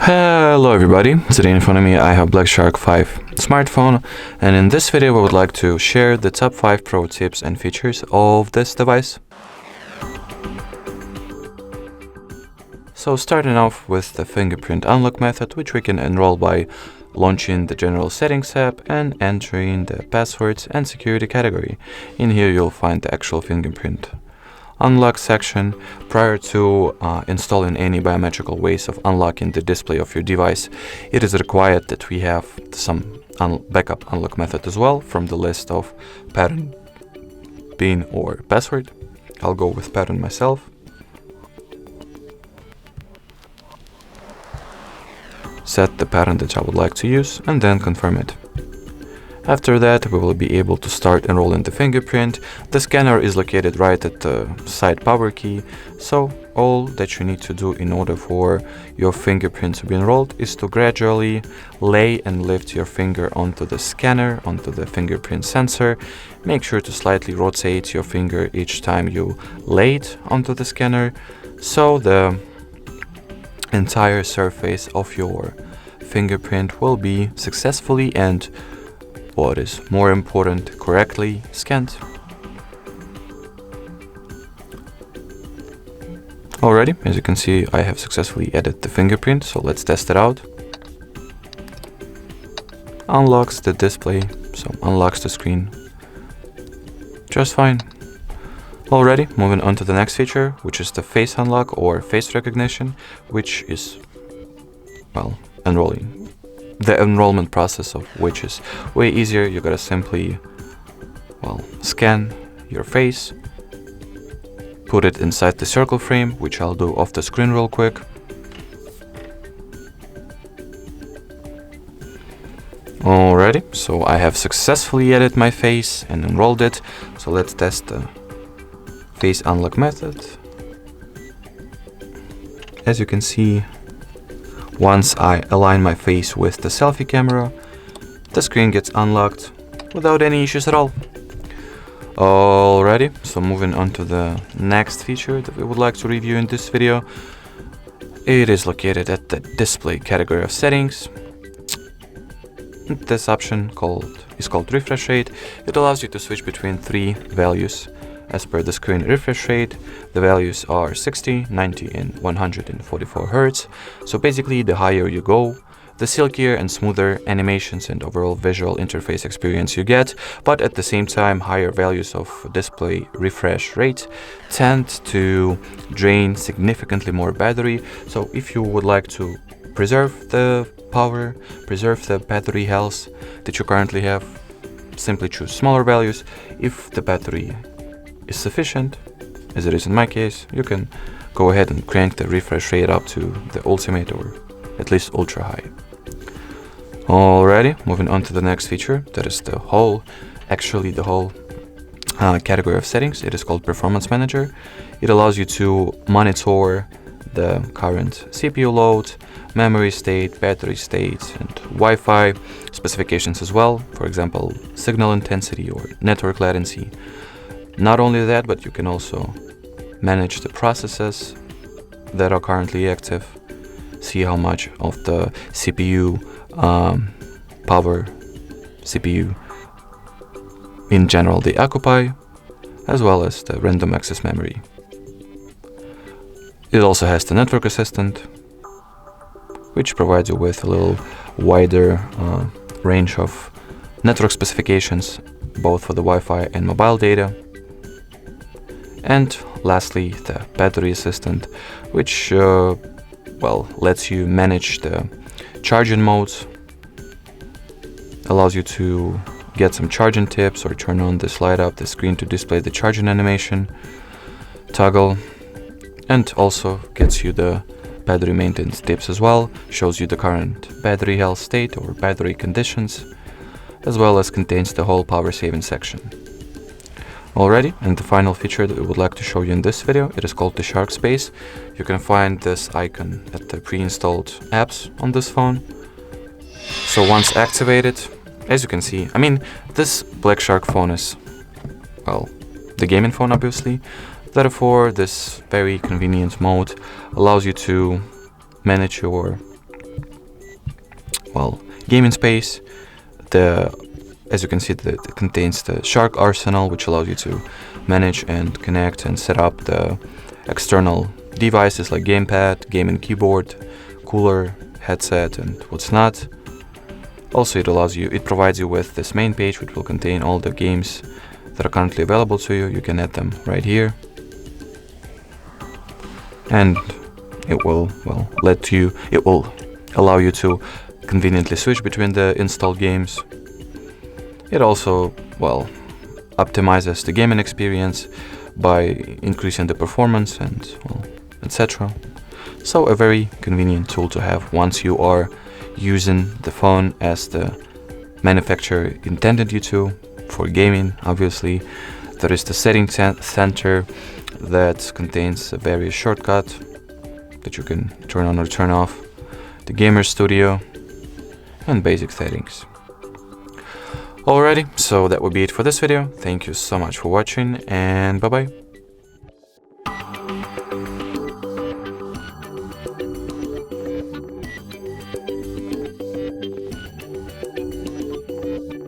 Hello everybody, today in front of me I have Black Shark 5 smartphone, and in this video I would like to share the top 5 pro tips and features of this device. So starting off with the fingerprint unlock method, which we can enroll by launching the general settings app and entering the passwords and security category. In here you'll find the actual fingerprint unlock section. Prior to installing any biometrical ways of unlocking the display of your device, it is required that we have some backup unlock method as well from the list of pattern, PIN or password. I'll go with pattern myself. Set the pattern that I would like to use and then confirm it. After that, we will be able to start enrolling the fingerprint. The scanner is located right at the side power key, so all that you need to do in order for your fingerprint to be enrolled is to gradually lay and lift your finger onto the scanner, onto the fingerprint sensor. Make sure to slightly rotate your finger each time you lay it onto the scanner, so the entire surface of your fingerprint will be successfully and, what is more important, correctly scanned. Alrighty, as you can see, I have successfully added the fingerprint, so let's test it out. Unlocks the display, so unlocks the screen just fine. Alrighty, moving on to the next feature, which is the face unlock or face recognition, which is, well, enrolling. The enrollment process of which is way easier. You gotta simply, well, scan your face, put it inside the circle frame, which I'll do off the screen real quick. Alrighty, so I have successfully added my face and enrolled it. So let's test the face unlock method. As you can see, once I align my face with the selfie camera, the screen gets unlocked without any issues at all. Alrighty, so moving on to the next feature that we would like to review in this video. It is located at the display category of settings. This option is called refresh rate. It allows you to switch between 3 values. As per the screen refresh rate, the values are 60, 90 and 144 Hz. So basically, the higher you go, the silkier and smoother animations and overall visual interface experience you get, but at the same time, higher values of display refresh rate tend to drain significantly more battery. So if you would like to preserve the power, preserve the battery health that you currently have, simply choose smaller values. If the battery is sufficient, as it is in my case, you can go ahead and crank the refresh rate up to the ultimate or at least ultra high. Alrighty, moving on to the next feature, that is the whole category of settings. It is called Performance Manager. It allows you to monitor the current CPU load, memory state, battery state, and Wi-Fi specifications as well. For example, signal intensity or network latency. Not only that, but you can also manage the processes that are currently active, see how much of the CPU power CPU in general they occupy, as well as the random access memory. It also has the network assistant, which provides you with a little wider range of network specifications, both for the Wi-Fi and mobile data. And lastly, the battery assistant, which lets you manage the charging modes, allows you to get some charging tips or turn on the slide up the screen to display the charging animation toggle, and also gets you the battery maintenance tips as well, shows you the current battery health state or battery conditions, as well as contains the whole power saving section. Alrighty, and the final feature that we would like to show you in this video, it is called the Shark Space. You can find this icon at the pre-installed apps on this phone. So once activated, as you can see, this Black Shark phone is, well, the gaming phone obviously. Therefore, this very convenient mode allows you to manage your well, gaming space. As you can see, it contains the Shark Arsenal, which allows you to manage and connect and set up the external devices like gamepad, gaming keyboard, cooler, headset, and what's not. Also, it provides you with this main page, which will contain all the games that are currently available to you. You can add them right here, and it will allow you to conveniently switch between the installed games. It also, optimizes the gaming experience by increasing the performance and, etc. So a very convenient tool to have once you are using the phone as the manufacturer intended you to, for gaming. Obviously, there is the settings center that contains a various shortcuts that you can turn on or turn off, the gamer studio, and basic settings. Alrighty, so that would be it for this video. Thank you so much for watching, and bye bye.